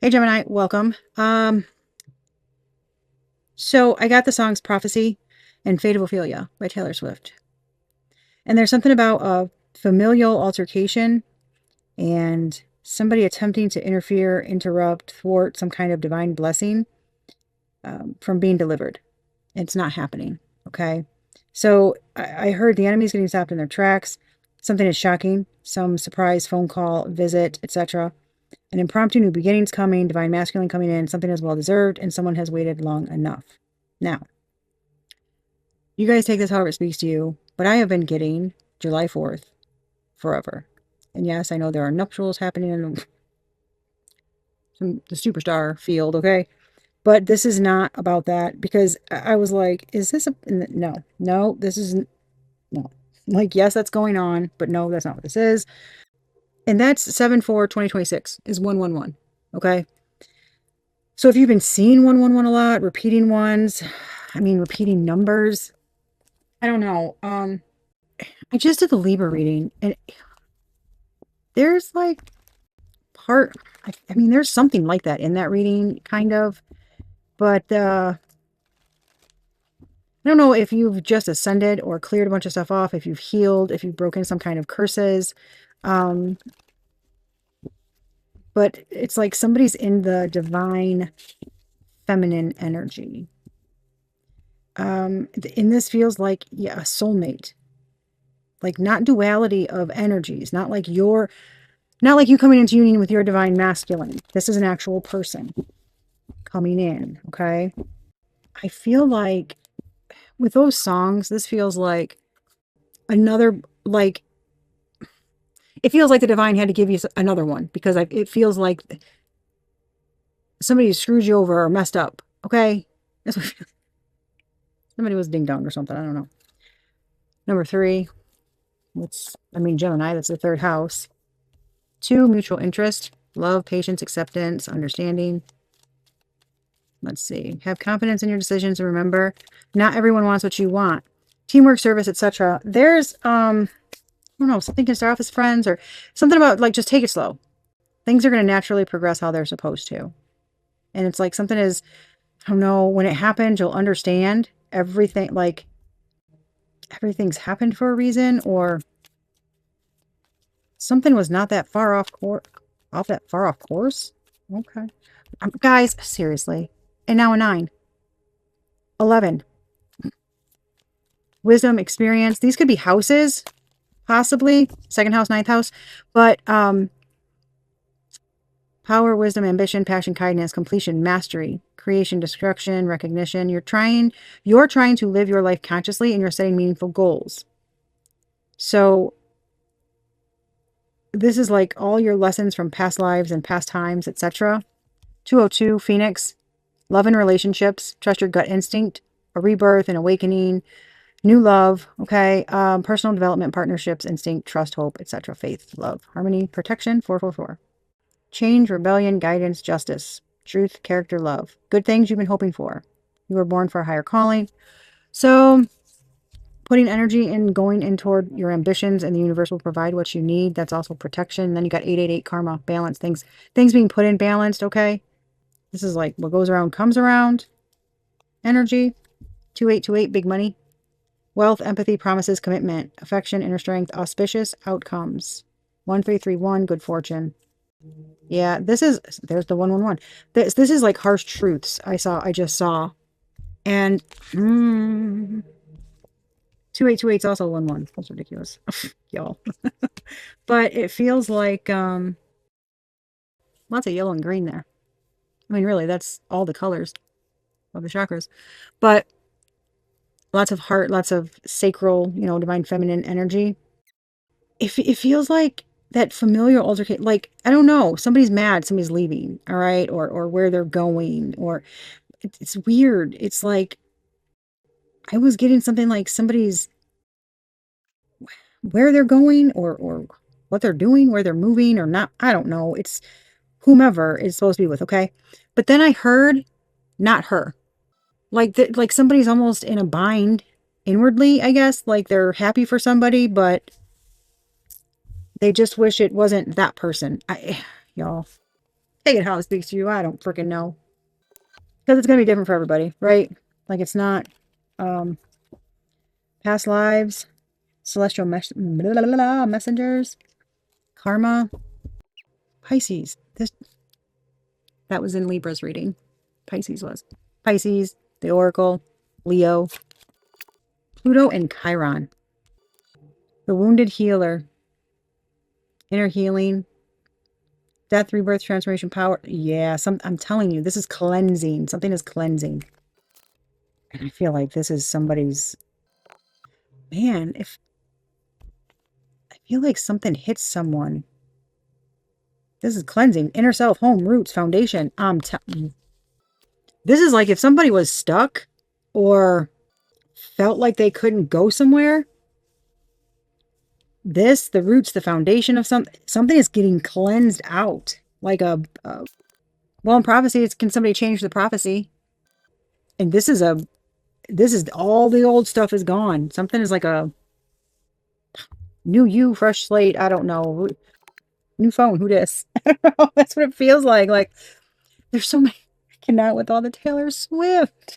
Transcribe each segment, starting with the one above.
Hey Gemini, welcome. So I got the songs Prophecy and Fate of Ophelia by Taylor Swift. And there's something about a familial altercation and somebody attempting to interfere, interrupt, thwart some kind of divine blessing from being delivered. It's not happening. Okay. So I heard the enemy's getting stopped in their tracks. Something is shocking, some surprise phone call, visit, etc. An impromptu new beginnings coming, divine masculine coming in, something is well deserved, and someone has waited long enough. Now, you guys take this however it speaks to you, but I have been getting July 4th forever. And yes, I know there are nuptials happening in the superstar field, okay? But this is not about that because I was like, is this a. No, this isn't. No. Like, yes, that's going on, but no, that's not what this is. And that's 7/4/2026 is 111. Okay. So if you've been seeing 111 a lot, repeating ones, repeating numbers, I don't know. I just did the Libra reading and there's like there's something like that in that reading, kind of. But I don't know if you've just ascended or cleared a bunch of stuff off, if you've healed, if you've broken some kind of curses. Um, but it's like somebody's in the divine feminine energy. And this feels like, yeah, a soulmate. Like not duality of energies, not like you coming into union with your divine masculine. This is an actual person coming in, okay? I feel like with those songs, this feels like another, like, it feels like the divine had to give you another one because it feels like somebody screwed you over or messed up, okay? That's what somebody was ding dong or something, I don't know. Number 3, Gemini, that's the third house. 2, mutual interest, love, patience, acceptance, understanding. Let's see. Have confidence in your decisions and remember, not everyone wants what you want. Teamwork, service, etc. There's, I don't know, something can start off as friends or something about like just take it slow. Things are going to naturally progress how they're supposed to. And it's like something is, I don't know, when it happens, you'll understand everything, like everything's happened for a reason or something was not that far off course. Okay. Guys, seriously. And now a 9. 11. Wisdom, experience. These could be houses, possibly. Second house, ninth house. But power, wisdom, ambition, passion, kindness, completion, mastery, creation, destruction, recognition. You're trying to live your life consciously and you're setting meaningful goals. So this is like all your lessons from past lives and past times, etc. 202, Phoenix. Love and relationships. Trust your gut instinct. A rebirth, an awakening. New love, okay? Personal development, partnerships, instinct, trust, hope, etc. Faith, love, harmony, protection, 444. Change, rebellion, guidance, justice, truth, character, love. Good things you've been hoping for. You were born for a higher calling. So putting energy in going in toward your ambitions and the universe will provide what you need. That's also protection. And then you got 888 karma, balance, things being put in balanced, okay? This is like what goes around comes around. Energy, 2828, big money. Wealth, empathy, promises, commitment, affection, inner strength, auspicious outcomes. 1331, good fortune. Yeah, there's the 111. This is like harsh truths I just saw. And 2828 is also 11. That's ridiculous. Y'all. But it feels like lots of yellow and green there. Really, that's all the colors of the chakras. But lots of heart, lots of sacral, divine feminine energy. It feels like that familiar altercation, like, I don't know, somebody's mad, somebody's leaving, all right, or where they're going, or it's weird. It's like I was getting something like somebody's where they're going or what they're doing, where they're moving or not. I don't know. It's whomever is supposed to be with, okay? But then I heard not her. Like somebody's almost in a bind inwardly, I guess, like they're happy for somebody, but they just wish it wasn't that person. Y'all. Take it how it speaks to you. I don't freaking know. Because it's going to be different for everybody, right? Like it's not um, past lives, celestial messengers, karma, Pisces. That was in Libra's reading. Pisces was. Pisces, the Oracle, Leo, Pluto, and Chiron. The wounded healer, inner healing, death, rebirth, transformation, power. Yeah, I'm telling you, this is cleansing. Something is cleansing. And I feel like this is somebody's, man, if I feel like something hits someone. This is cleansing. Inner self, home, roots, foundation. This is like if somebody was stuck or felt like they couldn't go somewhere. The roots, the foundation of something is getting cleansed out. Like well, in prophecy, can somebody change the prophecy? And this is all the old stuff is gone. Something is like a new you, fresh slate. I don't know. New phone. Who dis? I don't know. That's what it feels like. Like there's so many. I cannot with all the Taylor Swift.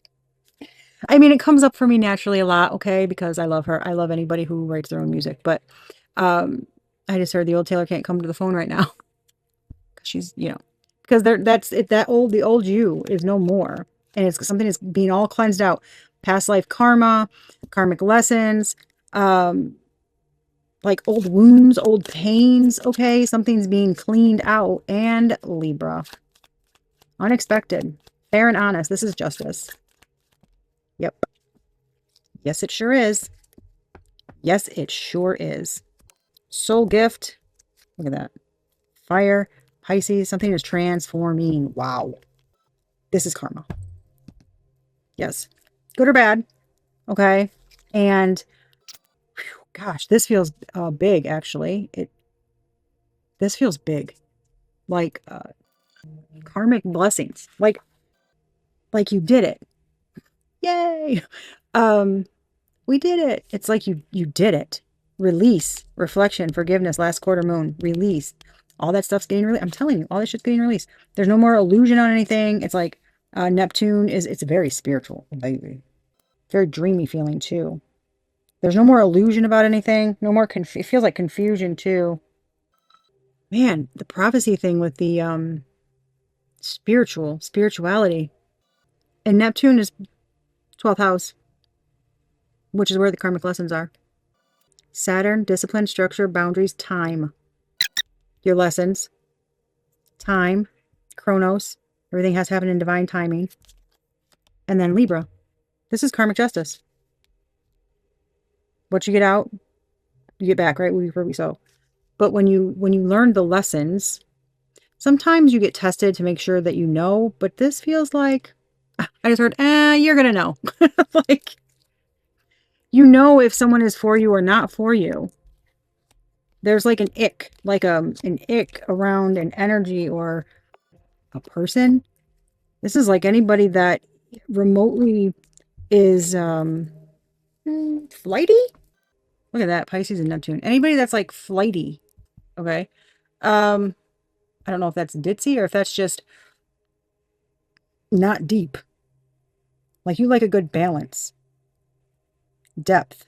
I mean, it comes up for me naturally a lot, okay, because I love her. I love anybody who writes their own music. But I just heard the old Taylor can't come to the phone right now. She's, because that's it. The old you is no more, and it's something that's being all cleansed out. Past life karma, karmic lessons, like old wounds, old pains. Okay, something's being cleaned out. And Libra, unexpected, fair and honest. This is justice. Yep. Yes, it sure is. Yes, it sure is. Soul gift. Look at that. Fire, Pisces. Something is transforming. Wow. This is karma. Yes. Good or bad. Okay. And whew, gosh, this feels big, actually. This feels big. Like karmic blessings. Like you did it. Yay. We did it. It's like you did it. Release, reflection, forgiveness, last quarter moon, release. All that stuff's getting released. I'm telling you, all this shit's getting released. There's no more illusion on anything. It's like Neptune it's very spiritual, baby. Very dreamy feeling too. There's no more illusion about anything. No more it feels like confusion too. Man, the prophecy thing with the spirituality. And Neptune is 12th house, which is where the karmic lessons are. Saturn, discipline, structure, boundaries, time. Your lessons, time, Chronos. Everything has to happen in divine timing. And then Libra. This is karmic justice. What you get out, you get back, right? We sow. But when you learn the lessons, sometimes you get tested to make sure that you know. But this feels like I just heard, you're gonna know. Like if someone is for you or not for you. There's like an ick, an ick around an energy or a person. This is like anybody that remotely is flighty. Look at that, Pisces and Neptune. Anybody that's like flighty, okay? I don't know if that's ditzy or if that's just not deep. Like you like a good balance, depth.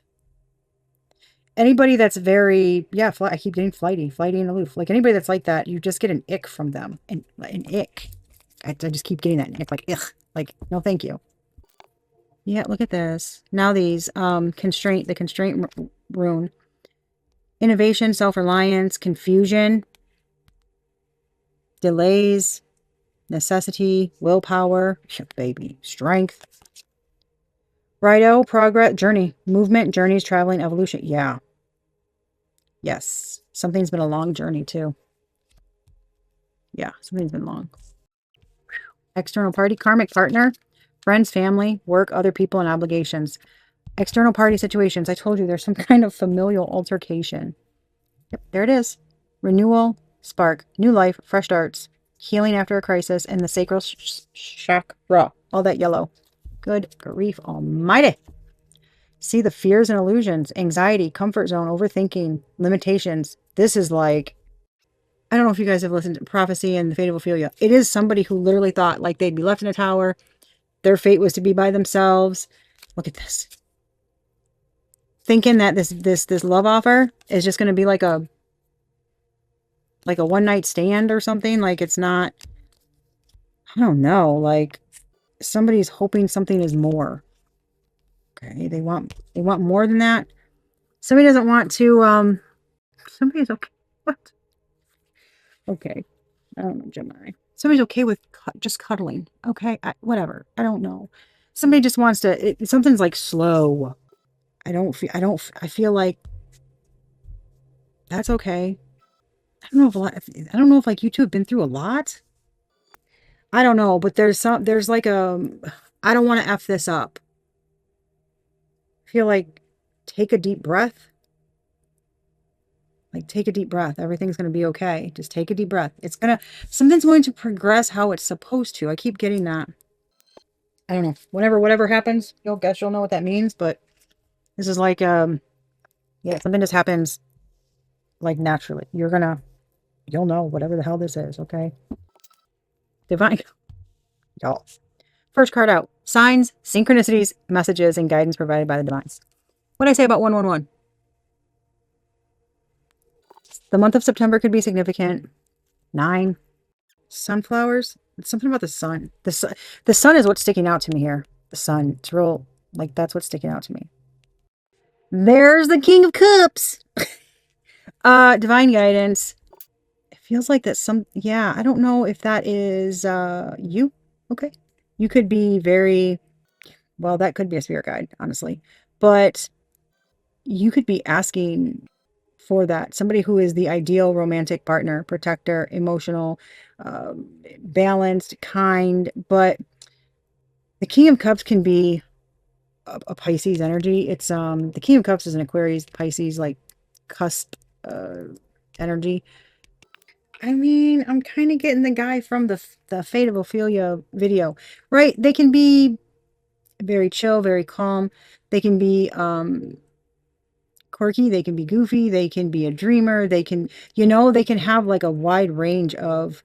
Anybody that's very, I keep getting flighty and aloof. Like anybody that's like that, you just get an ick from them. An ick. I just keep getting that ick, like, ugh. Like, no, thank you. Yeah, look at this. Now these, the constraint rune. Innovation, self-reliance, confusion, delays, necessity, willpower, baby, strength. Righto, progress, journey, movement, journeys, traveling, evolution. Yeah. Yes. Something's been a long journey too. Yeah, something's been long. External party, karmic partner, friends, family, work, other people, and obligations. External party situations. I told you there's some kind of familial altercation. Yep, there it is. Renewal, spark, new life, fresh starts, healing after a crisis, and the sacral chakra. All that yellow. Good grief almighty. See the fears and illusions, anxiety, comfort zone, overthinking, limitations. This is like I don't know if you guys have listened to Prophecy and the Fate of Ophelia. It is somebody who literally thought like they'd be left in a tower. Their fate was to be by themselves. Look at this. Thinking that this love offer is just going to be like a one night stand or something. Like it's not, I don't know, like somebody's hoping something is more. Okay, they want more than that. Somebody doesn't want to somebody's okay. What? Okay. I don't know, Gemini. Somebody's okay with just cuddling. Okay, whatever. I don't know. Somebody just wants to. Something's like slow. I don't feel. I don't. I feel like that's okay. I don't know if a lot. I don't know if like you two have been through a lot. I don't know, but there's some. There's like a. I don't want to f this up. I feel like take a deep breath. Like take a deep breath. Everything's gonna be okay. Just take a deep breath. Something's going to progress how it's supposed to. I keep getting that. I don't know. Whatever happens, you'll know what that means. But this is like, yeah, something just happens like naturally. You'll know whatever the hell this is. Okay. Divine, y'all. First card out: signs, synchronicities, messages, and guidance provided by the divines. What did I say about 111? The month of September could be significant. 9 sunflowers. It's something about the sun. The sun is what's sticking out to me here. The sun. It's real. Like that's what's sticking out to me. There's the King of Cups. Divine guidance. It feels like that yeah, I don't know if that is you. Okay. You could be very, well, that could be a spirit guide, honestly. But you could be asking for that. Somebody who is the ideal romantic partner, protector, emotional, balanced, kind. But the King of Cups can be a Pisces energy. It's the King of Cups is an Aquarius, Pisces, like cusp energy. I mean, I'm kind of getting the guy from the Fate of Ophelia video, right? They can be very chill, very calm. They can be quirky, they can be goofy, they can be a dreamer, they can, they can have like a wide range of,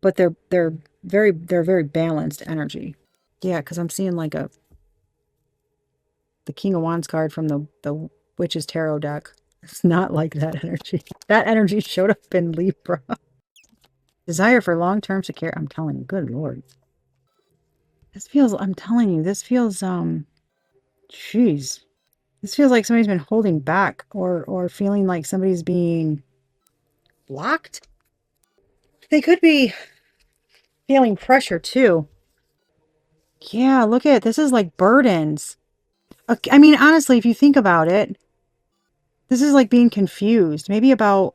but they're very balanced energy. Yeah, because I'm seeing like the King of Wands card from the Witch's Tarot deck. It's not like that energy. That energy showed up in Libra. Desire for long-term security. I'm telling you, good Lord. I'm telling you, this feels, jeez. This feels like somebody's been holding back or feeling like somebody's being blocked. They could be feeling pressure too. Yeah, look at it. This is like burdens. I mean, honestly, if you think about it, this is like being confused. Maybe about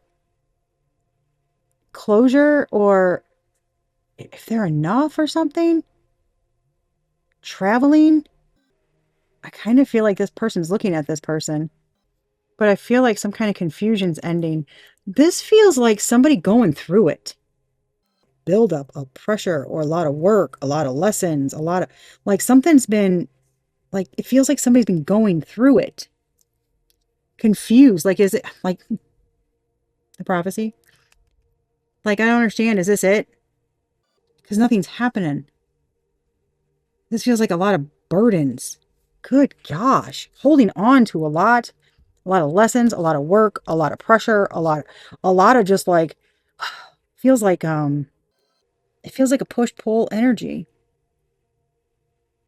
closure or if they're enough or something. Traveling. I kind of feel like this person's looking at this person, but I feel like some kind of confusion's ending. This feels like somebody going through it. Buildup of pressure or a lot of work, a lot of lessons, a lot of like something's been like it feels like somebody's been going through it. Confused. Like, is it like the prophecy? Like, I don't understand. Is this it? Because nothing's happening. This feels like a lot of burdens. Good gosh. Holding on to a lot of lessons, a lot of work, a lot of pressure, a lot of just like feels like it feels like a push-pull energy.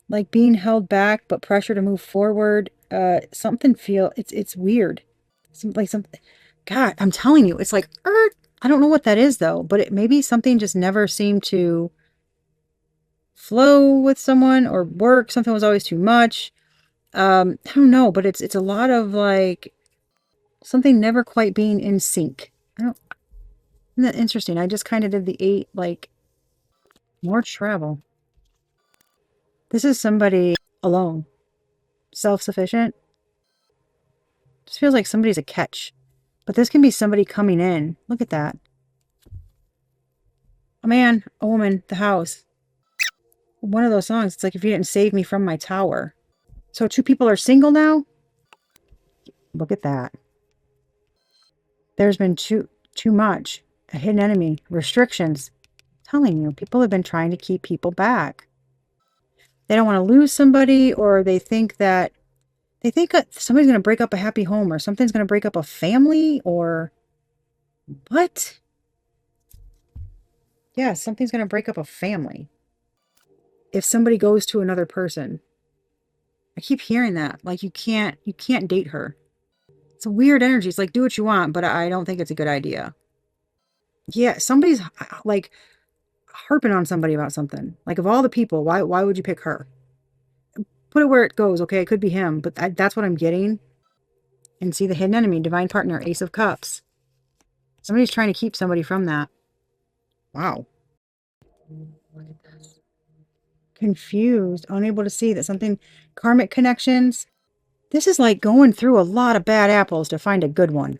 Like being held back but pressure to move forward. It's weird. Something God, I'm telling you, it's like I don't know what that is though, but maybe something just never seemed to flow with someone or work. Something was always too much. I don't know, but it's a lot of like something never quite being in sync. Isn't that interesting? I just kind of did the 8, like more travel. This is somebody alone, self-sufficient. Just feels like somebody's a catch, but this can be somebody coming in. Look at that. A man, a woman, the house. One of those songs. It's like if you didn't save me from my tower. So 2 people are single now. Look at that. There's been 2. Too much. A hidden enemy. Restrictions. I'm telling you, people have been trying to keep people back. They don't want to lose somebody, or they think somebody's going to break up a happy home, or something's going to break up a family, or what? Yeah, something's going to break up a family. If somebody goes to another person. I keep hearing that. Like you can't date her. It's a weird energy. It's like do what you want, but I don't think it's a good idea. Yeah, somebody's like harping on somebody about something. Like of all the people, why would you pick her? Put it where it goes, okay? It could be him, but that's what I'm getting. And see the hidden enemy, divine partner, Ace of Cups. Somebody's trying to keep somebody from that. Wow. Look at this. Confused, unable to see that something, karmic connections. This is like going through a lot of bad apples to find a good one.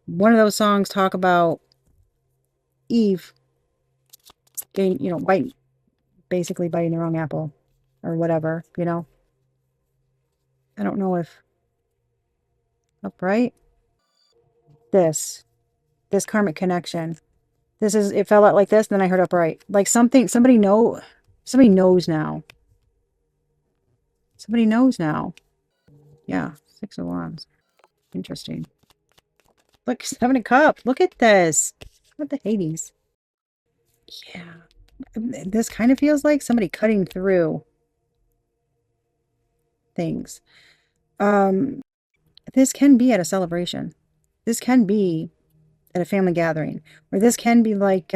One of those songs talk about Eve getting, basically biting the wrong apple or whatever. I don't know if upright. This karmic connection. It fell out like this, then I heard upright. Like somebody knows now. Somebody knows now. Yeah, 6 of Wands. Interesting. Look, 7 of Cups. Look at this. What the Hades? Yeah. This kind of feels like somebody cutting through things. This can be at a celebration. This can be at a family gathering. Or this can be like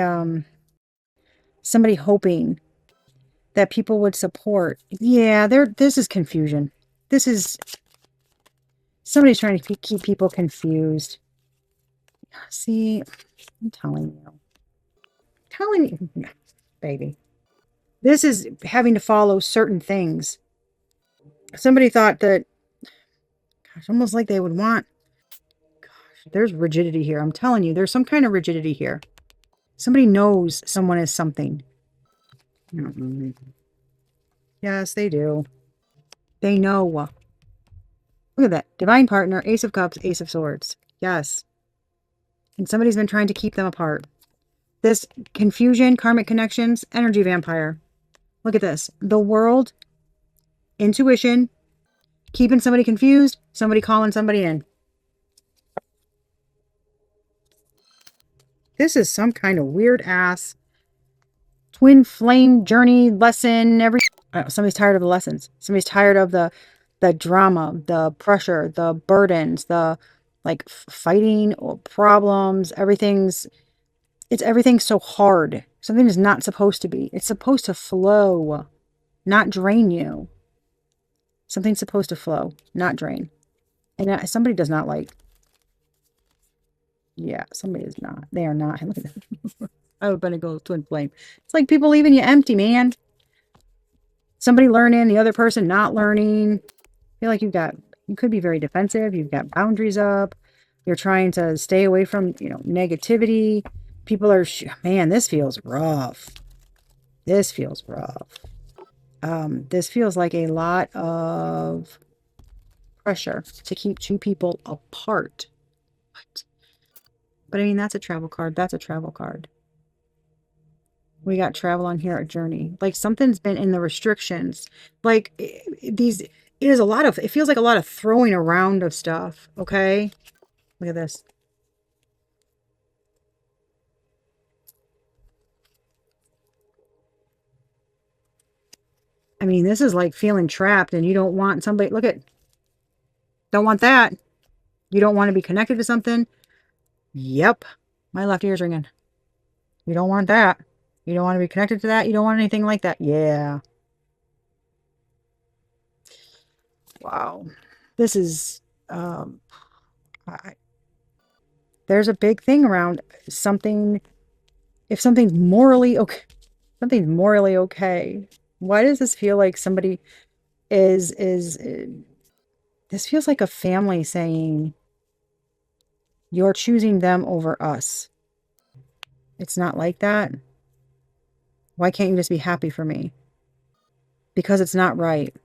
somebody hoping that people would support. Yeah, this is confusion. This is somebody's trying to keep people confused. See, I'm telling you. Telling you, baby. This is having to follow certain things. Somebody thought that, gosh, almost like they would want, gosh, there's rigidity here. I'm telling you, there's some kind of rigidity here. Somebody knows someone is something. Yes, they do. They know. Look at that. Divine partner, Ace of Cups, Ace of Swords. Yes. And somebody's been trying to keep them apart. This confusion, karmic connections, energy vampire. Look at this. The world, intuition, keeping somebody confused, somebody calling somebody in. This is some kind of weird ass twin flame journey lesson. Somebody's tired of the lessons. Somebody's tired of the drama, the pressure, the burdens, the like fighting or problems. Everything's so hard. Something is not supposed to be. It's supposed to flow, not drain you. Something's supposed to flow, not drain. And somebody does not like. Yeah, somebody is not. They are not. Look at that. I would better go twin flame. It's like people leaving you empty, man. Somebody learning, the other person not learning. I feel like you could be very defensive. You've got boundaries up. You're trying to stay away from, negativity. People are, man, this feels rough. This feels rough. This feels like a lot of pressure to keep two people apart. What? But I mean, that's a travel card. That's a travel card. We got travel on here, a journey. Like something's been in the restrictions. Like it feels like a lot of throwing around of stuff. Okay. Look at this. I mean, this is like feeling trapped and you don't want somebody, don't want that. You don't want to be connected to something. Yep. My left ear's ringing. You don't want that. You don't want to be connected to that. You don't want anything like that. Yeah. Wow. This is, there's a big thing around something. If something's morally okay, why does this feel like somebody this feels like a family saying, you're choosing them over us. It's not like that. Why can't you just be happy for me? Because it's not right.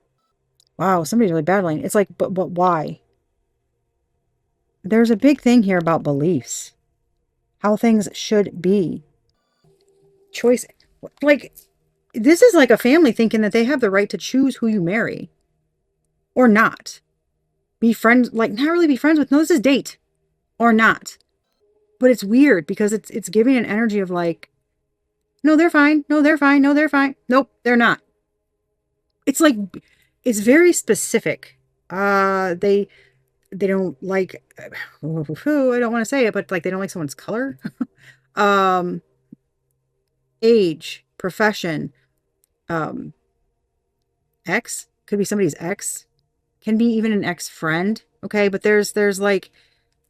Wow, somebody's really battling. It's like, but why? there's a big thing here about beliefs, how things should be. Choice, like, this is like a family thinking that they have the right to choose who you marry or not. Be friends, like, not really be friends with. No, this is date or not. But it's weird because it's giving an energy of like, no, they're fine. No, they're fine. No, they're fine. Nope, they're not. It's like it's very specific. They don't like I don't want to say it, but like they don't like someone's color. um Age, profession, um ex, could be somebody's ex, can be even an ex-friend. Okay, but there's like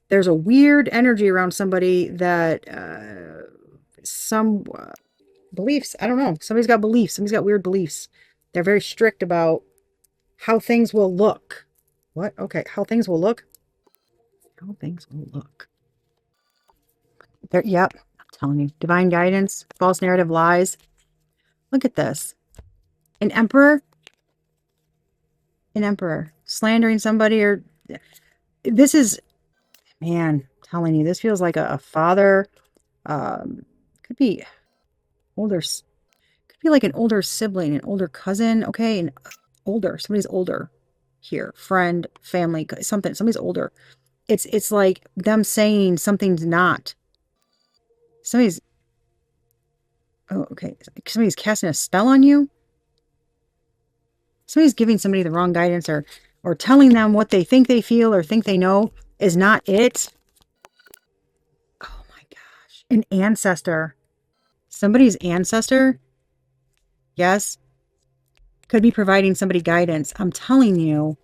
there's a weird energy around somebody that some beliefs, I don't know, somebody's got beliefs, somebody's got weird beliefs. They're very strict about how things will look. What? Okay, how things will look. How things will look. There, yep, I'm telling you. Divine guidance, false narrative, lies. Look at this. An emperor, an emperor slandering somebody, or this is, man, I'm telling you, this feels like a father. Could be older, could be like an older sibling, an older cousin. Okay, and older, somebody's older here, friend, family, something. Somebody's older. It's like them saying something's not. Somebody's, oh, okay. Somebody's casting a spell on you. Somebody's giving somebody the wrong guidance, or telling them what they think they feel or think they know is not it. Oh my gosh. An ancestor. Somebody's ancestor, yes, could be providing somebody guidance. I'm telling you,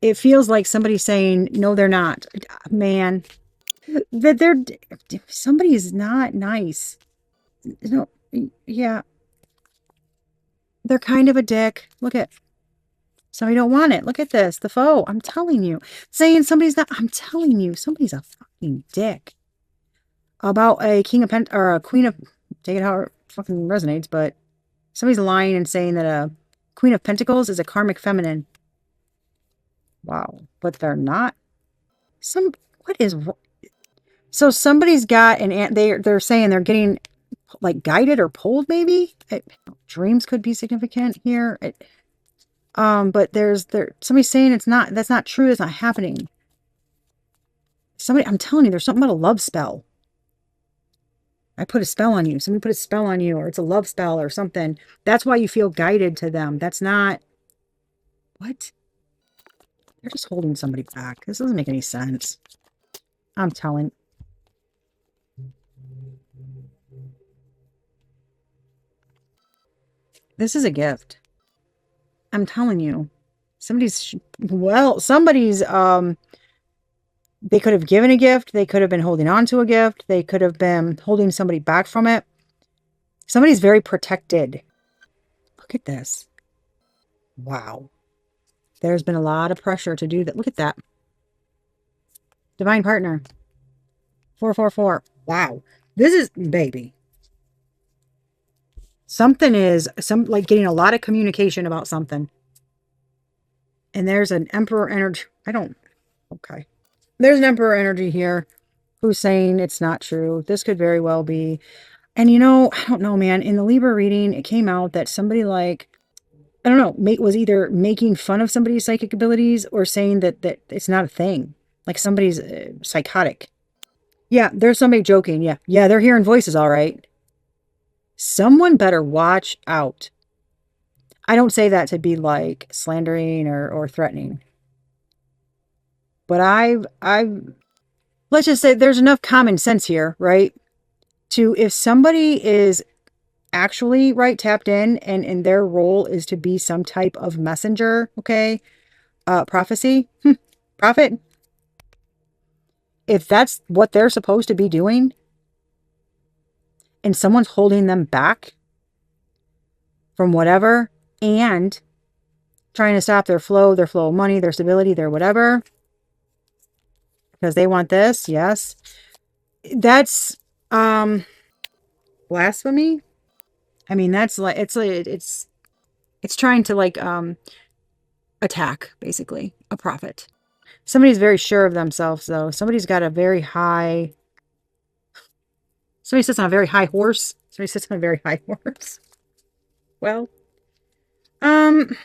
it feels like somebody's saying, no, they're not. Man, that they're, somebody's not nice. No, yeah, they're kind of a dick. Look at, somebody don't want it. Look at this, the foe. I'm telling you. Saying somebody's not, I'm telling you, somebody's a fucking dick. About a king of pent or a queen of, take it how it fucking resonates, but somebody's lying and saying that a queen of pentacles is a karmic feminine. Wow, but they're not. Some, what is, so somebody's got an ant, they're saying they're getting like guided or pulled, maybe. Dreams could be significant here. But there somebody's saying it's not, that's not true, it's not happening. Somebody, I'm telling you, there's something about a love spell. I put a spell on you. Somebody put a spell on you, or it's a love spell or something. That's why you feel guided to them. That's not, what? They're just holding somebody back. This doesn't make any sense. I'm telling. This is a gift. I'm telling you. Somebody's, well, somebody's, they could have given a gift. They could have been holding on to a gift. They could have been holding somebody back from it. Somebody's very protected. Look at this. Wow. There's been a lot of pressure to do that. Look at that. Divine partner. 444. Wow. This is, baby. Something is, like getting a lot of communication about something. And there's an emperor energy. I don't, okay. There's an emperor energy here who's saying it's not true. This could very well be. And you know, I don't know, man. In the Libra reading, it came out that somebody like, I don't know, was either making fun of somebody's psychic abilities or saying that it's not a thing. Like somebody's psychotic. Yeah, there's somebody joking. Yeah. Yeah, they're hearing voices, all right. Someone better watch out. I don't say that to be like slandering or threatening. But let's just say there's enough common sense here, right? To, if somebody is actually right tapped in and their role is to be some type of messenger, okay? Prophecy, prophet. If that's what they're supposed to be doing and someone's holding them back from whatever and trying to stop their flow of money, their stability, their whatever, because they want this, yes. That's blasphemy. I mean, that's like it's trying to like attack basically a prophet. Somebody's very sure of themselves, though. Somebody sits on a very high horse. Somebody sits on a very high horse. Well, um,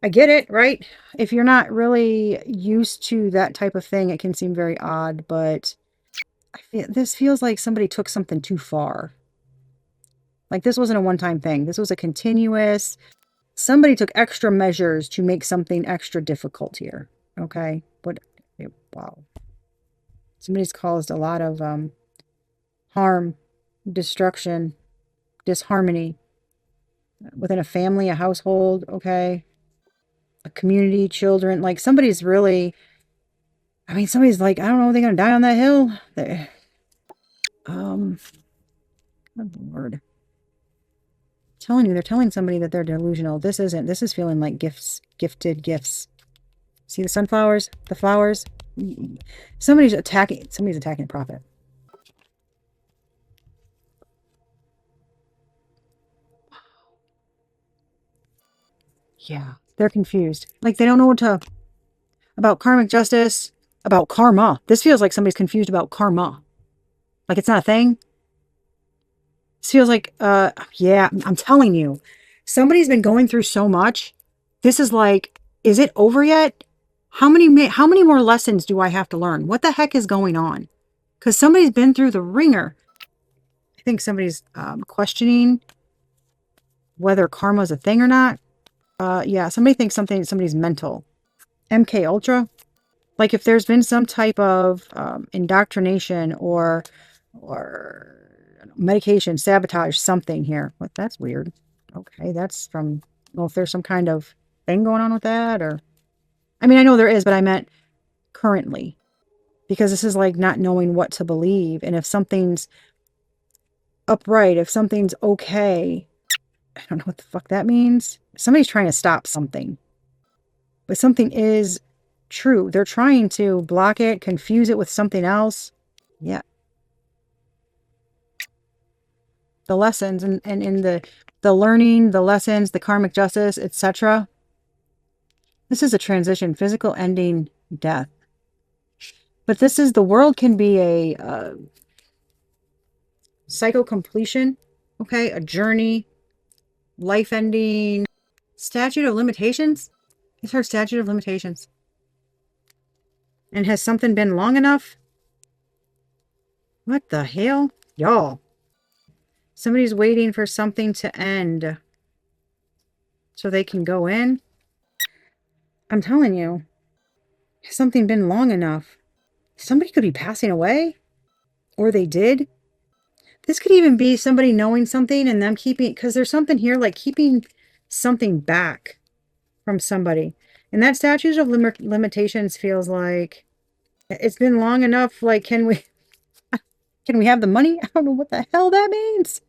I get it, right? If you're not really used to that type of thing, it can seem very odd, but this feels like somebody took something too far. Like this wasn't a one-time thing. This was a continuous, somebody took extra measures to make something extra difficult here. Okay? Wow. Somebody's caused a lot of harm, destruction, disharmony within a family, a household, okay? A community, children. Like somebody's really, I mean, somebody's like, I don't know, they're gonna die on that hill. Good Lord. Telling you, they're telling somebody that they're delusional. This isn't. This is feeling like gifts, gifted gifts. See the sunflowers, the flowers? Somebody's attacking the prophet. Yeah. They're confused. Like they don't know about karmic justice, about karma. This feels like somebody's confused about karma. Like it's not a thing. This feels like, yeah, I'm telling you, somebody's been going through so much. This is like, is it over yet? How many more lessons do I have to learn? What the heck is going on? Because somebody's been through the ringer. I think somebody's questioning whether karma is a thing or not. Yeah, somebody thinks somebody's mental. MK Ultra. Like if there's been some type of indoctrination or medication, sabotage, something here. But that's weird. Okay, that's from, well, if there's some kind of thing going on with that, or, I mean, I know there is, but I meant currently. Because this is like not knowing what to believe. And if something's upright, if something's okay, I don't know what the fuck that means. Somebody's trying to stop something. But something is true. They're trying to block it, confuse it with something else. Yeah. The lessons and in the learning, the lessons, the karmic justice, etc. This is a transition, physical ending, death. But this is, the world can be a cycle completion, okay? A journey, life ending, statute of limitations. It's her statute of limitations. And has something been long enough? What the hell? Y'all. Somebody's waiting for something to end so they can go in. I'm telling you. Has something been long enough? Somebody could be passing away. Or they did. This could even be somebody knowing something and them keeping, because there's something here like keeping something back from somebody. And that statute of limitations feels like it's been long enough. Like, can we have the money? I don't know what the hell that means.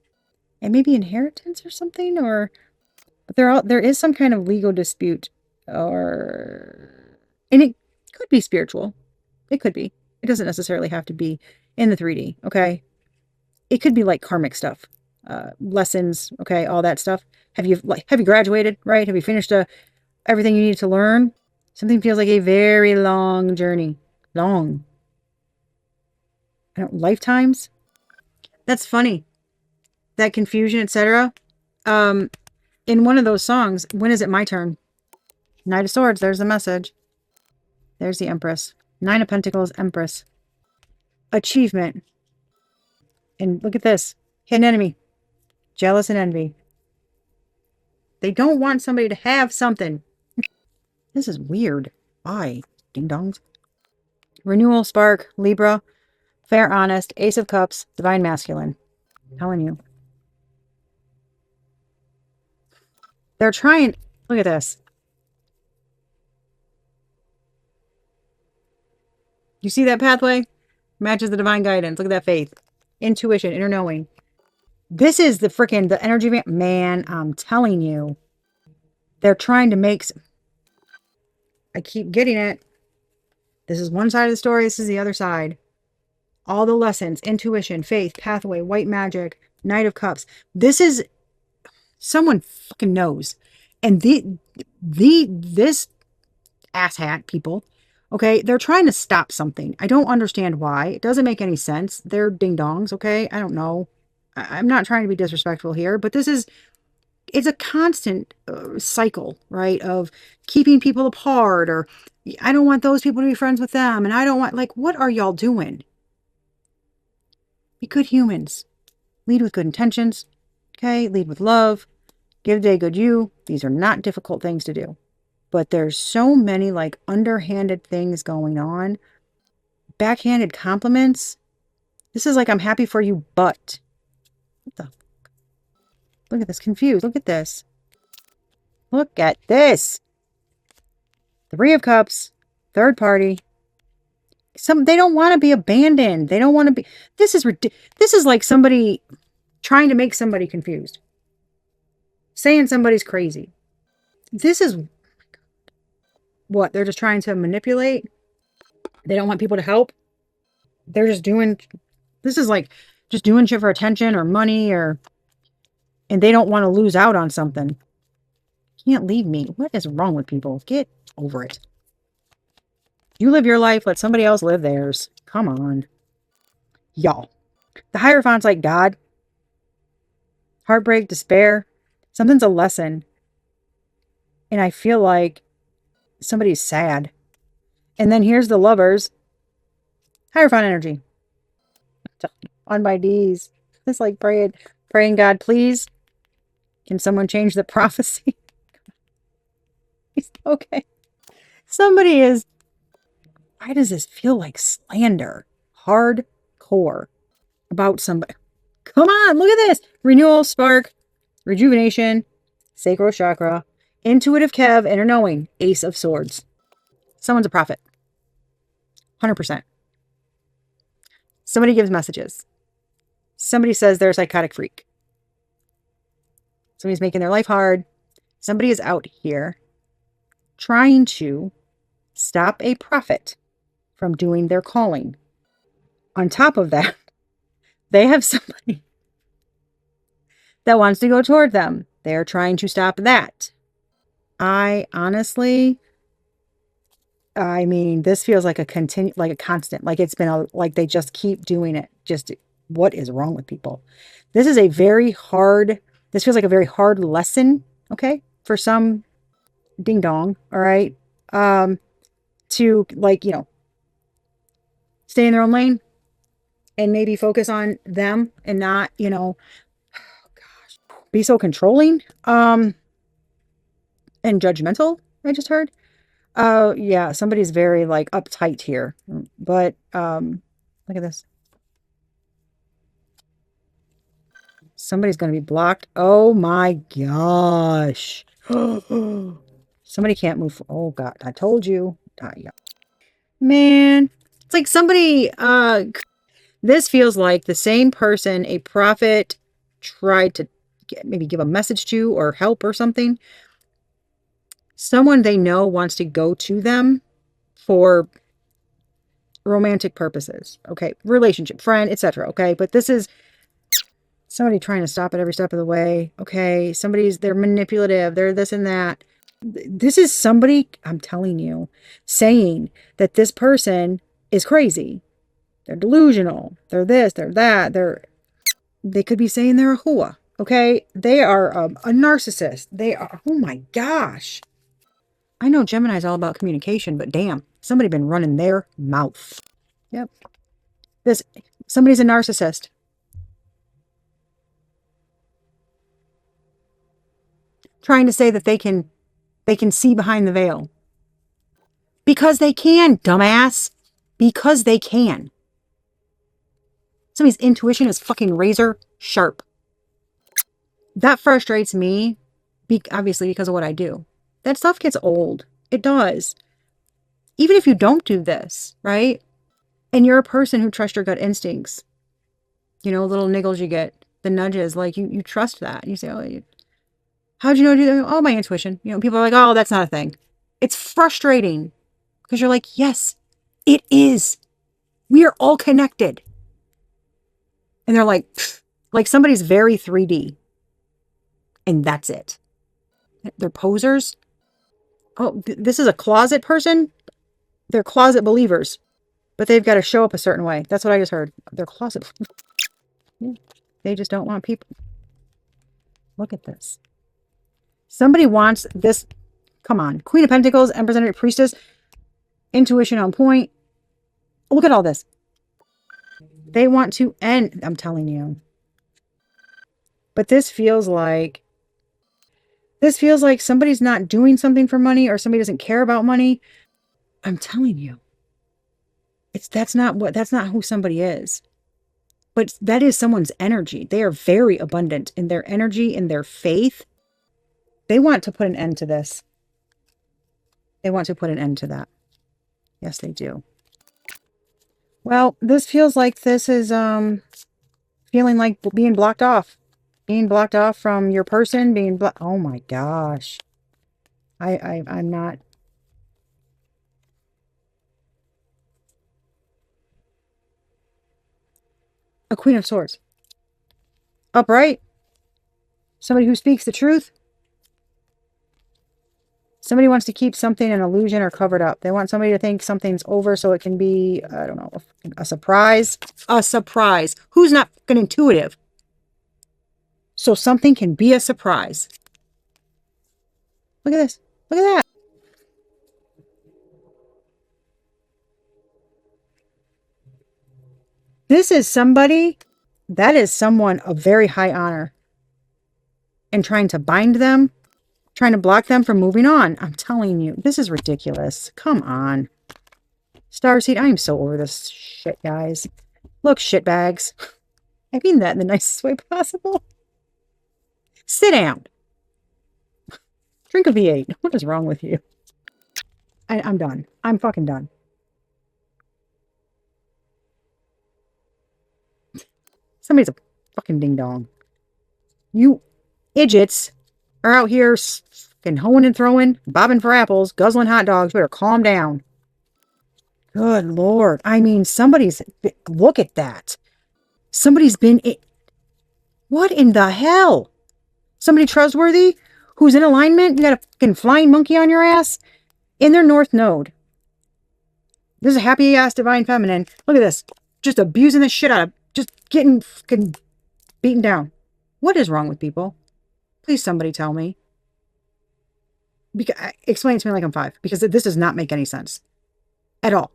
And maybe inheritance or something, but there is some kind of legal dispute, and it could be spiritual. It could be. It doesn't necessarily have to be in the 3D, okay? It could be like karmic stuff, lessons, okay, all that stuff. Have you graduated, right? Have you finished everything you need to learn? Something feels like a very long journey. Long. Lifetimes? That's funny. That confusion, etc. In one of those songs, when is it my turn? Knight of Swords, there's the message. There's the Empress. Nine of Pentacles, Empress. Achievement. And look at this. Hidden enemy. Jealous and envy. They don't want somebody to have something. This is weird. Why? Ding dongs. Renewal, Spark, Libra, Fair, Honest, Ace of Cups, Divine Masculine. I'm telling you. They're trying. Look at this. You see that pathway? Matches the divine guidance. Look at that faith. Intuition, inner knowing. This is the energy. Man, I'm telling you. They're trying to make. I keep getting it. This is one side of the story. This is the other side. All the lessons, intuition, faith, pathway, white magic, Knight of Cups. This is, someone fucking knows. And this asshat people Okay, they're trying to stop something. I don't understand why. It doesn't make any sense. They're ding dongs, okay? I don't know. I'm not trying to be disrespectful here, but it's a constant cycle, right? Of keeping people apart, or I don't want those people to be friends with them, and I don't want, like, what are y'all doing? Be good humans. Lead with good intentions, okay? Lead with love. Give day good you. These are not difficult things to do. But there's so many like underhanded things going on. Backhanded compliments. This is like, I'm happy for you, but. What the? Look at this. Confused. Look at this. Look at this. Three of Cups. Third party. They don't want to be abandoned. They don't want to be. This is like somebody trying to make somebody confused. Saying somebody's crazy. This is what? They're just trying to manipulate. They don't want people to help. They're just doing. This is like just doing shit for attention or money, and they don't want to lose out on something. Can't leave me. What is wrong with people? Get over it. You live your life, let somebody else live theirs. Come on. Y'all. The Hierophant's like God. Heartbreak, despair. Something's a lesson. And I feel like somebody's sad. And then here's the Lovers. Hierophant energy. On my knees. It's like praying God, please. Can someone change the prophecy? Okay. Somebody is. Why does this feel like slander? Hardcore about somebody. Come on, look at this. Renewal, spark, rejuvenation, sacral chakra, intuitive Kev, inner knowing, Ace of Swords. Someone's a prophet. 100%. Somebody gives messages. Somebody says they're a psychotic freak. Somebody's making their life hard. Somebody is out here trying to stop a prophet from doing their calling. On top of that, they have somebody that wants to go toward them. They're trying to stop that. I honestly, this feels like a constant, like it's been like they just keep doing it. Just what is wrong with people? This feels like a very hard lesson, okay, for some ding dong, all right, to like, stay in their own lane and maybe focus on them and not, be so controlling, and judgmental, I just heard. Oh, yeah, somebody's very like uptight here. But look at this. Somebody's going to be blocked. Oh my gosh. Somebody can't move. Oh God, I told you. Yeah. Man, it's like somebody this feels like the same person a prophet tried to maybe give a message to or help or something. Someone they know wants to go to them for romantic purposes. Okay, relationship, friend, etc. Okay, but this is somebody trying to stop it every step of the way. Okay, they're manipulative, they're this and that. This is somebody, I'm telling you, saying that this person is crazy. They're delusional. They're this, they're that. They could be saying they're a hua. Okay, they are a narcissist. They are, oh my gosh. I know Gemini's all about communication, but damn, somebody been running their mouth. Yep. Somebody's a narcissist. Trying to say that they can see behind the veil. Because they can, dumbass. Because they can. Somebody's intuition is fucking razor sharp. That frustrates me, obviously because of what I do. That stuff gets old. It does. Even if you don't do this, right? And you're a person who trusts your gut instincts, little niggles you get, the nudges, like you trust that. You say, oh, how'd you know to do that? Oh, my intuition. People are like, oh, that's not a thing. It's frustrating because you're like, yes, it is. We are all connected. And they're like somebody's very 3D. And that's it. They're posers. Oh, this is a closet person? They're closet believers, but they've got to show up a certain way. That's what I just heard. They're closet. They just don't want people. Look at this. Somebody wants this. Come on. Queen of Pentacles, Empress Energy, Priestess, intuition on point. Look at all this. They want to end. I'm telling you. But this feels like somebody's not doing something for money, or somebody doesn't care about money. I'm telling you. That's not who somebody is. But that is someone's energy. They are very abundant in their energy, in their faith. They want to put an end to this. They want to put an end to that. Yes, they do. Well, this feels like this is feeling like being blocked off. Being blocked off from your person, being blocked. Oh my gosh. I'm not. A Queen of Swords. Upright. Somebody who speaks the truth. Somebody wants to keep something an illusion or covered up. They want somebody to think something's over so it can be, I don't know, a surprise. A surprise. Who's not fucking intuitive? So something can be a surprise. Look at this. Look at that. This is somebody, that is someone of very high honor. And trying to bind them, trying to block them from moving on. I'm telling you, this is ridiculous. Come on. Starseed, I am so over this shit, guys. Look, shitbags. I mean that in the nicest way possible. Sit down. Drink a V8. What is wrong with you? I'm done. I'm fucking done. Somebody's a fucking ding dong. You idiots are out here fucking hoeing and throwing, bobbing for apples, guzzling hot dogs. Better calm down. Good Lord. I mean, look at that. Somebody's been, what in the hell? Somebody trustworthy who's in alignment? You got a fucking flying monkey on your ass in their North Node. This is a happy ass divine feminine. Look at this. Just abusing the shit out of, just getting fucking beaten down. What is wrong with people? Please somebody tell me. Explain it to me like I'm 5. Because this does not make any sense. At all.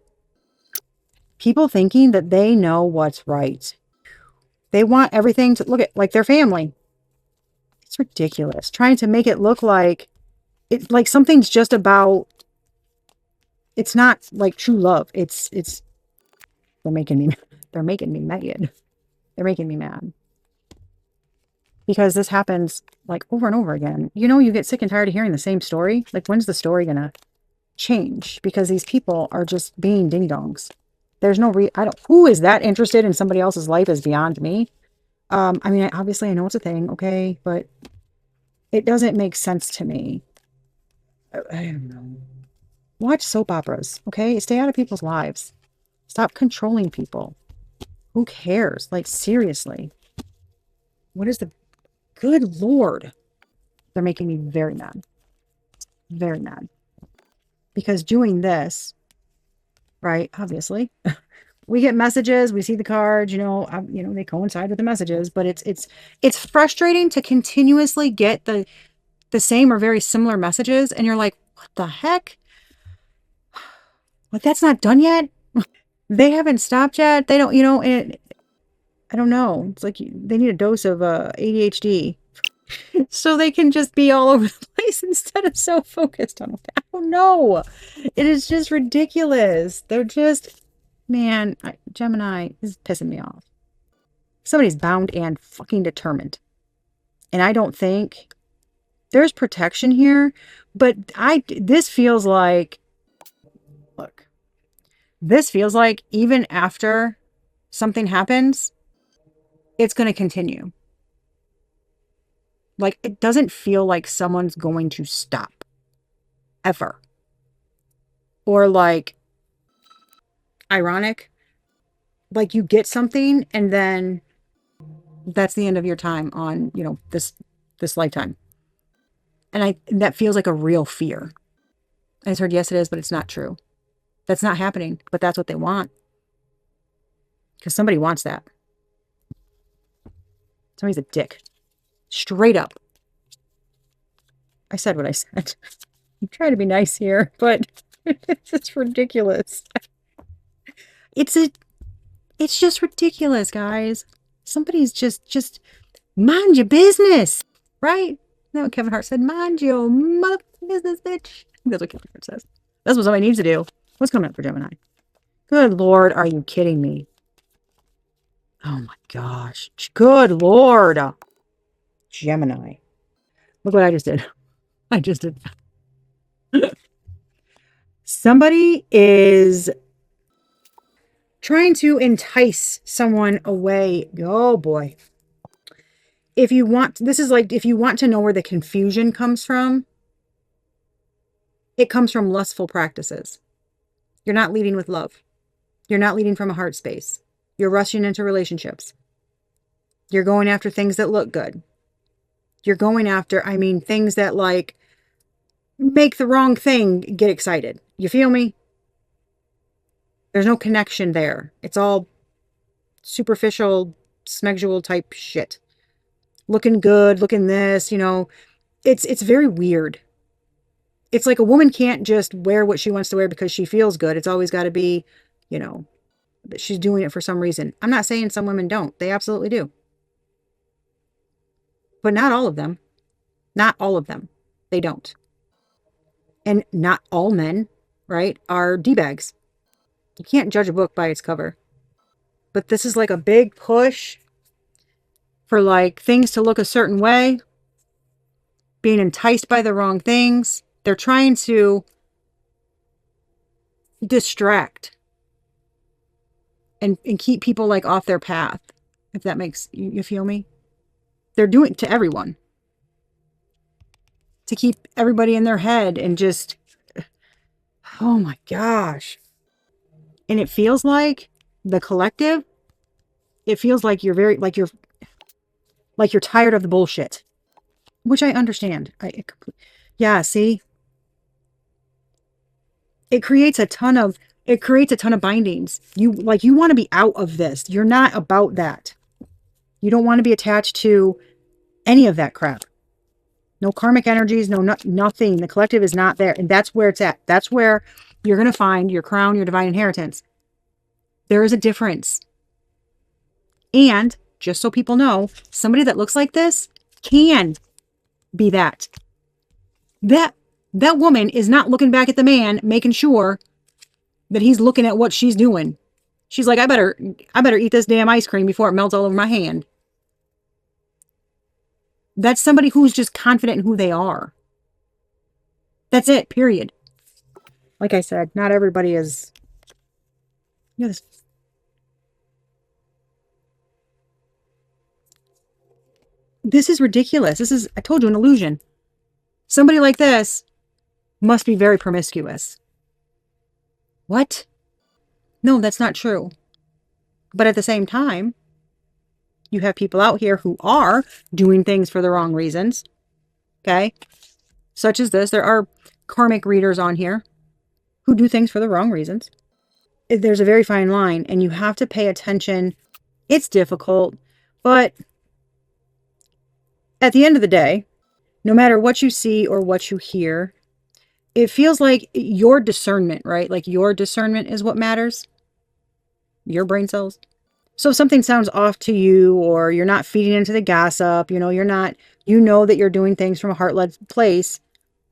People thinking that they know what's right. They want everything to look at like their family. It's ridiculous. Trying to make it look like it's like something's just about, it's not like true love. It's they're making me mad. They're making me mad. Because this happens like over and over again. You know, you get sick and tired of hearing the same story. Like, when's the story gonna change? Because these people are just being ding dongs. There's no who is that interested in somebody else's life is beyond me. I mean, obviously I know it's a thing, okay, but it doesn't make sense to me. I don't know. Watch soap operas, okay? Stay out of people's lives. Stop controlling people. Who cares? Like, seriously. What is the... Good Lord. They're making me very mad. Very mad. Because doing this, right, obviously, we get messages, we see the cards, they coincide with the messages, but it's frustrating to continuously get the same or very similar messages, and you're like, what the heck? But that's not done yet. They haven't stopped yet. They don't, I don't know. It's like they need a dose of ADHD so they can just be all over the place instead of so focused on it. I don't know. It is just ridiculous. They're just, man, Gemini is pissing me off. Somebody's bound and fucking determined. And I don't think there's protection here, but this feels like, look, this feels like even after something happens, it's going to continue. Like, it doesn't feel like someone's going to stop. Ever. Or like, ironic. Like, you get something and then that's the end of your time on, this lifetime. And that feels like a real fear. I just heard, yes, it is, but it's not true. That's not happening, but that's what they want. Because somebody wants that. Somebody's a dick. Straight up. I said what I said. I'm trying to be nice here, but it's ridiculous. It's just ridiculous, guys. Somebody's just mind your business, right? That's what Kevin Hart said. Mind your mother business, bitch. That's what Kevin Hart says. That's what somebody needs to do. What's coming up for Gemini? Good Lord, are you kidding me? Oh my gosh. Good Lord. Gemini. Look what I just did. I just did. Somebody is trying to entice someone away. Oh boy. If you want, this is like, if you want to know where the confusion comes from, it comes from lustful practices. You're not leading with love. You're not leading from a heart space. You're rushing into relationships. You're going after things that look good. You're going after, I mean, things that like make the wrong thing get excited. You feel me? There's no connection there. It's all superficial, smexual type shit. Looking good, looking this, you know. It's very weird. It's like a woman can't just wear what she wants to wear because she feels good. It's always got to be, you know, that she's doing it for some reason. I'm not saying some women don't. They absolutely do. But not all of them. Not all of them. They don't. And not all men, right, are D-bags. You can't judge a book by its cover. But this is like a big push for like things to look a certain way, being enticed by the wrong things. They're trying to distract and keep people like off their path, if that makes you feel me. They're doing it to everyone to keep everybody in their head and just, oh my gosh. And it feels like the collective, it feels like you're very, like you're tired of the bullshit, which I understand. Yeah, see, it creates a ton of bindings. You want to be out of this. You're not about that. You don't want to be attached to any of that crap. No karmic energies, nothing. The collective is not there. And that's where it's at. That's where you're going to find your crown, your divine inheritance. There is a difference. And just so people know, somebody that looks like this can be that. That woman is not looking back at the man, making sure that he's looking at what she's doing. She's like, I better eat this damn ice cream before it melts all over my hand. That's somebody who's just confident in who they are. That's it, period. Like I said, not everybody is. You know, this is ridiculous. This is, I told you, an illusion. Somebody like this must be very promiscuous. What? No, that's not true. But at the same time, you have people out here who are doing things for the wrong reasons. Okay? Such as this. There are karmic readers on here who do things for the wrong reasons. There's a very fine line, and you have to pay attention. It's difficult, but at the end of the day, no matter what you see or what you hear, it feels like your discernment, right? Like your discernment is what matters. Your brain cells. So if something sounds off to you, or you're not feeding into the gossip, you're not, that you're doing things from a heart-led place,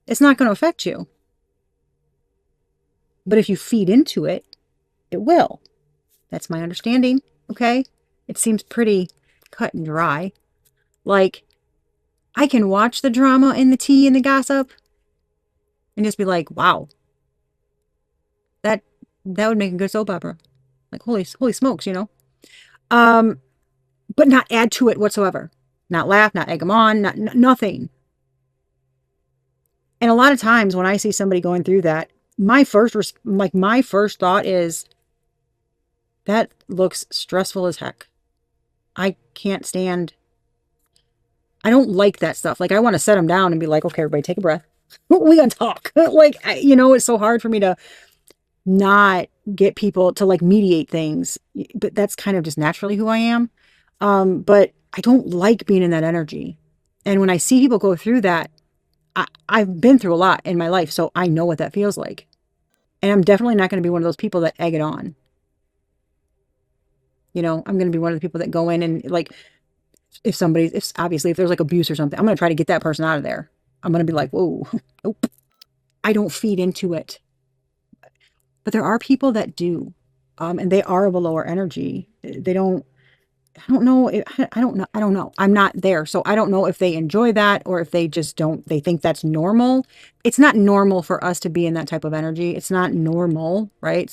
it's not going to affect you. But if you feed into it, it will. That's my understanding. Okay. It seems pretty cut and dry. Like, I can watch the drama and the tea and the gossip and just be like, wow, that would make a good soap opera. Like, holy smokes, but not add to it whatsoever. Not laugh, not egg them on, nothing. And a lot of times when I see somebody going through that, my first thought is, that looks stressful as heck. I can't stand, I don't like that stuff. Like, I want to set them down and be like, okay, everybody take a breath. We gotta talk. Like, it's so hard for me to not get people to like mediate things, but that's kind of just naturally who I am. But I don't like being in that energy. And when I see people go through that, I've been through a lot in my life, so I know what that feels like. And I'm definitely not going to be one of those people that egg it on. I'm going to be one of the people that go in and like, if obviously if there's like abuse or something, I'm going to try to get that person out of there. I'm going to be like, whoa, nope. I don't feed into it. But there are people that do. And they are of a lower energy. They don't, I don't know. I don't know. I don't know. I'm not there. So I don't know if they enjoy that or if they just don't, they think that's normal. It's not normal for us to be in that type of energy. It's not normal, right?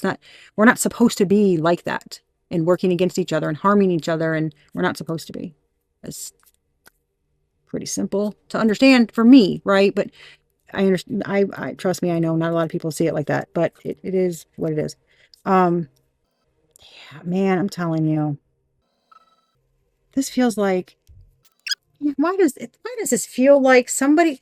We're not supposed to be like that and working against each other and harming each other. And we're not supposed to be. It's pretty simple to understand for me, right? But I understand. I trust me. I know not a lot of people see it like that, but it is what it is. Um, yeah, man, I'm telling you, this feels like, why does this feel like somebody,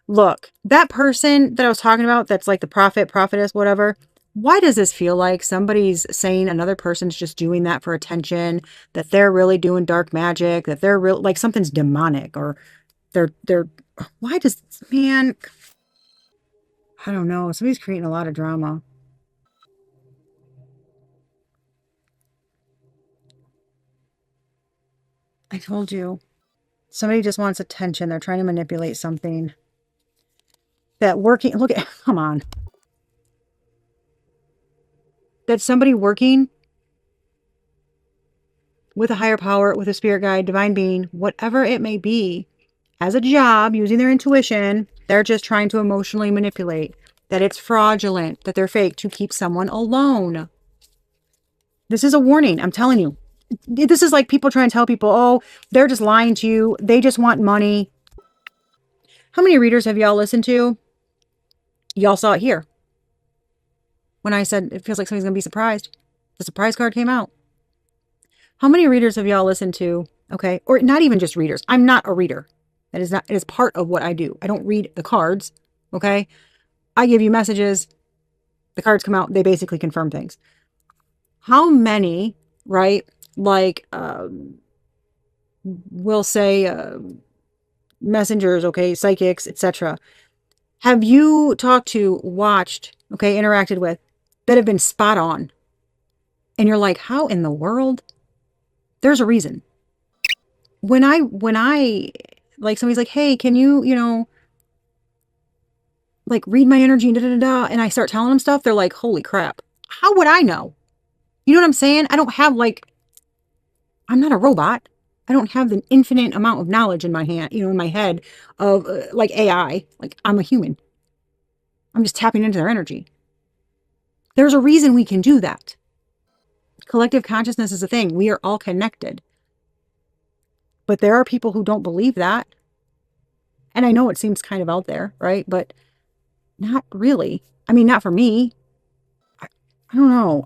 look, that person that I was talking about, that's like the prophet, prophetess, whatever. Why does this feel like somebody's saying another person's just doing that for attention, that they're really doing dark magic, that they're real, like something's demonic, or they're, why does, man, I don't know. Somebody's creating a lot of drama. I told you. Somebody just wants attention. They're trying to manipulate something. That working, look at, come on. That somebody working with a higher power, with a spirit guide, divine being, whatever it may be, as a job, using their intuition, they're just trying to emotionally manipulate. That it's fraudulent, that they're fake to keep someone alone. This is a warning. I'm telling you. This is like people trying to tell people, oh, they're just lying to you. They just want money. How many readers have y'all listened to? Y'all saw it here. When I said it feels like somebody's going to be surprised. The surprise card came out. How many readers have y'all listened to? Okay. Or not even just readers. I'm not a reader. That is not, it is part of what I do. I don't read the cards. Okay. I give you messages. The cards come out. They basically confirm things. How many, right? Like, we'll say, messengers, okay, psychics, etc. Have you talked to, watched, okay, interacted with, that have been spot on? And you're like, how in the world? There's a reason. When I, like, somebody's like, hey, can you, like, read my energy and da-da-da-da, and I start telling them stuff, they're like, holy crap. How would I know? You know what I'm saying? I don't have, like, I'm not a robot. I don't have an infinite amount of knowledge in my hand, in my head of, like, AI. Like, I'm a human. I'm just tapping into their energy. There's a reason we can do that. Collective consciousness is a thing. We are all connected. But there are people who don't believe that. And I know it seems kind of out there, right? But not really. I mean, not for me. I don't know.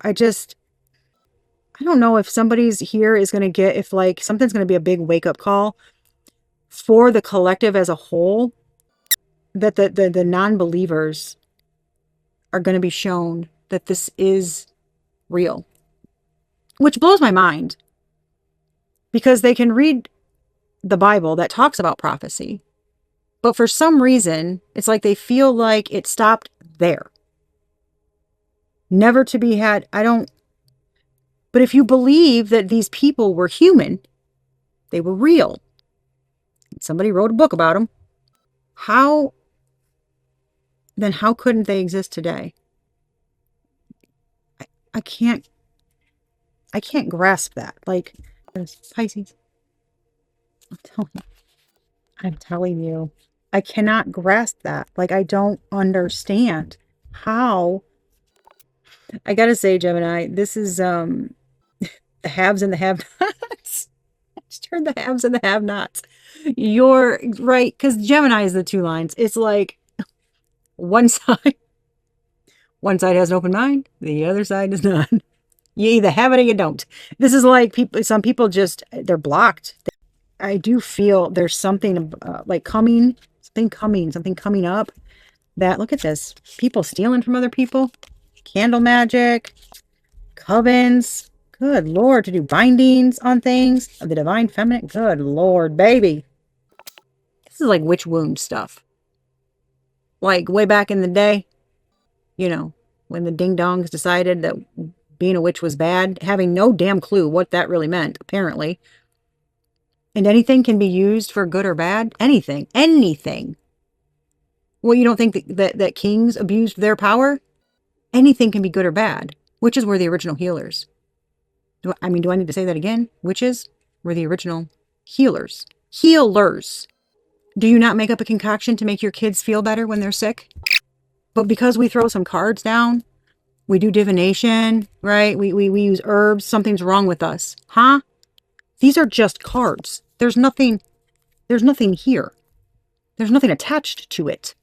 I don't know if somebody's here is going to get, if like something's going to be a big wake up call for the collective as a whole, that the non-believers are going to be shown that this is real, which blows my mind, because they can read the Bible that talks about prophecy, but for some reason, it's like they feel like it stopped there. Never to be had. But if you believe that these people were human, they were real, somebody wrote a book about them, how couldn't they exist today? I can't grasp that. Like, Pisces. I'm telling you, I cannot grasp that. Like, I don't understand how. I gotta say, Gemini, this is the haves and the have-nots. Just turn the haves and the have-nots. You're right, because Gemini is the two lines. It's like one side has an open mind, the other side does not. You either have it or you don't. This is like some people just, they're blocked. I do feel there's something like something coming up, that, look at this, people stealing from other people. candle magic, covens. Good Lord, to do bindings on things of the divine feminine. Good Lord, baby. This is like witch wound stuff. Like way back in the day, you know, when the ding dongs decided that being a witch was bad, having no damn clue what that really meant, apparently. And anything can be used for good or bad. Anything. Anything. Well, you don't think that kings abused their power? Anything can be good or bad. Witches were the original healers. Do I need to say that again? Witches were the original healers. Healers. Do you not make up a concoction to make your kids feel better when they're sick? But because we throw some cards down, we do divination, right? We use herbs, something's wrong with us. Huh? These are just cards. There's nothing here. There's nothing attached to it.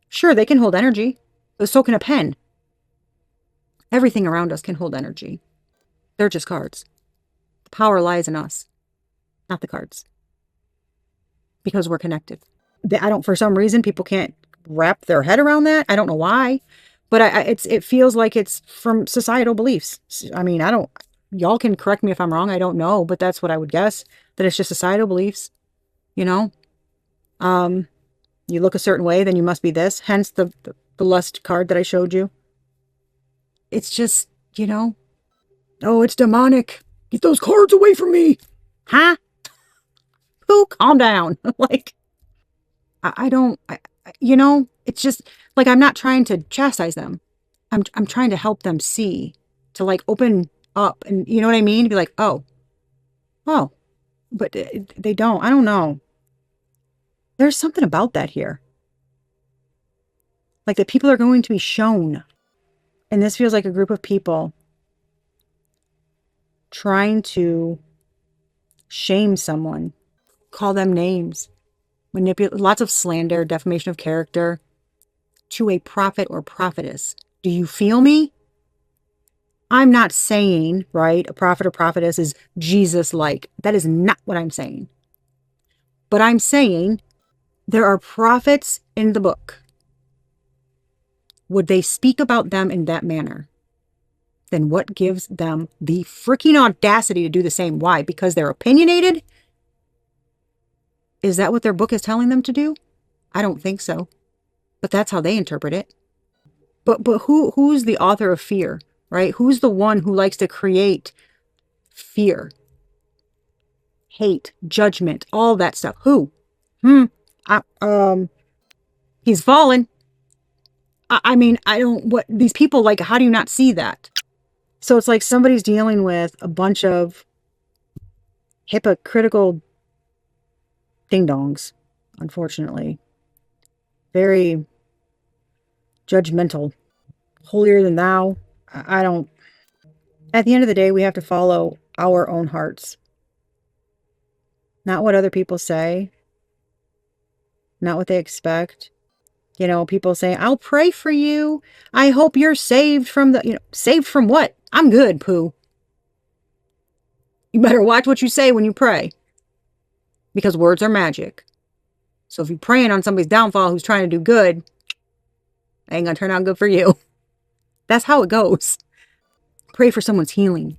Sure, they can hold energy, but so can a pen. Everything around us can hold energy. They're just cards. The power lies in us, not the cards. Because we're connected. For some reason, people can't wrap their head around that. I don't know why, but it feels like it's from societal beliefs. Y'all can correct me if I'm wrong. I don't know, but that's what I would guess, that it's just societal beliefs, you know? You look a certain way, then you must be this. Hence the lust card that I showed you. It's just, oh, it's demonic. Get those cards away from me. Huh? Pooh, calm down. Like, it's just like, I'm not trying to chastise them. I'm trying to help them see, to like open up, and you know what I mean? Be like, oh, but they don't. I don't know. There's something about that here. Like, the people are going to be shown. And this feels like a group of people trying to shame someone, call them names, manipulate, lots of slander, defamation of character to a prophet or prophetess. Do you feel me? I'm not saying, right, a prophet or prophetess is Jesus-like. That is not what I'm saying. But I'm saying there are prophets in the book. Would they speak about them in that manner? Then what gives them the freaking audacity to do the same? Why? Because they're opinionated? Is that what their book is telling them to do? I don't think so. But that's how they interpret it. But who's the author of fear, right? Who's the one who likes to create fear, hate, judgment, all that stuff? Who? He's fallen. These people, like, how do you not see that? So it's like somebody's dealing with a bunch of hypocritical ding-dongs, unfortunately. Very judgmental. Holier than thou. I don't... At the end of the day, we have to follow our own hearts. Not what other people say. Not what they expect. People saying, I'll pray for you. I hope you're saved from saved from what? I'm good, Pooh. You better watch what you say when you pray. Because words are magic. So if you're praying on somebody's downfall who's trying to do good, it ain't gonna turn out good for you. That's how it goes. Pray for someone's healing.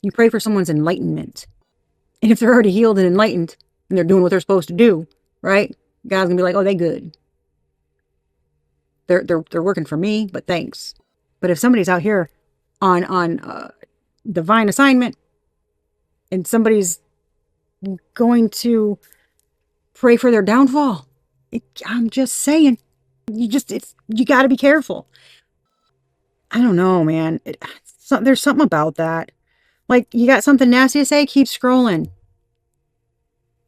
You pray for someone's enlightenment. And if they're already healed and enlightened, and they're doing what they're supposed to do, right? God's gonna be like, oh, they good. They're working for me, but thanks. But if somebody's out here on divine assignment, and somebody's going to pray for their downfall, I'm just saying, you got to be careful. I don't know, man. There's something about that. Like, you got something nasty to say, keep scrolling.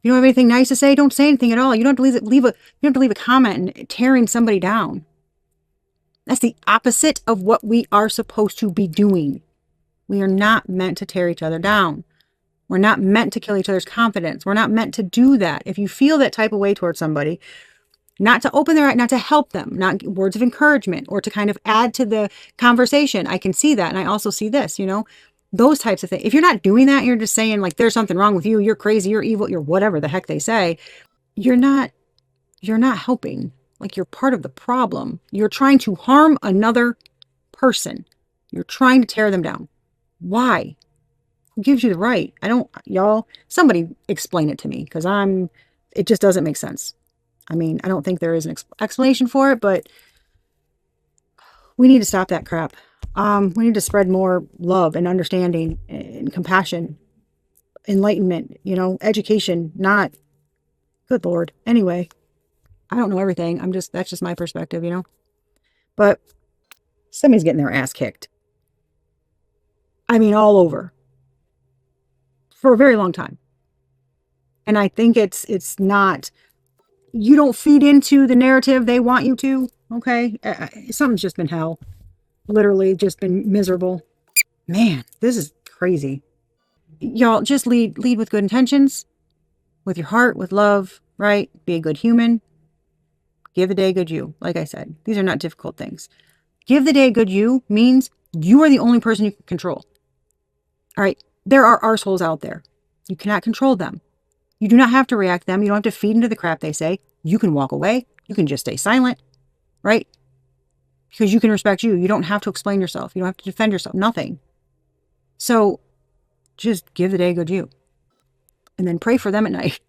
You don't have anything nice to say, don't say anything at all. You don't have to leave a comment and tearing somebody down. That's the opposite of what we are supposed to be doing. We are not meant to tear each other down. We're not meant to kill each other's confidence. We're not meant to do that. If you feel that type of way towards somebody, not to open their eyes, not to help them, not words of encouragement, or to kind of add to the conversation. I can see that. And I also see this, those types of things. If you're not doing that, you're just saying, like, there's something wrong with you, you're crazy, you're evil, you're whatever the heck they say, you're not helping. Like, you're part of the problem. You're trying to harm another person. You're trying to tear them down. Why? Who gives you the right? I don't, y'all, somebody explain it to me because it just doesn't make sense. I mean, I don't think there is an explanation for it, but we need to stop that crap. We need to spread more love and understanding and compassion, enlightenment, education, not, good Lord. Anyway, I don't know everything. That's just my perspective, but somebody's getting their ass kicked. I mean, all over for a very long time. And I think it's not, you don't feed into the narrative they want you to. Okay. Something's just been hell. Literally just been miserable. Man, this is crazy. Y'all just lead with good intentions, with your heart, with love, right? Be a good human. Give the day a good you. Like I said, these are not difficult things. Give the day a good you means you are the only person you can control. All right. There are arseholes out there. You cannot control them. You do not have to react to them. You don't have to feed into the crap they say. You can walk away. You can just stay silent, right? Because you can respect you. You don't have to explain yourself. You don't have to defend yourself. Nothing. So just give the day a good you. And then pray for them at night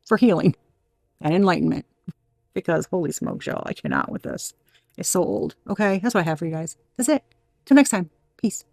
for healing and enlightenment. Because holy smokes, y'all, I cannot with this. It's so old. Okay, that's what I have for you guys. That's it. Till next time. Peace.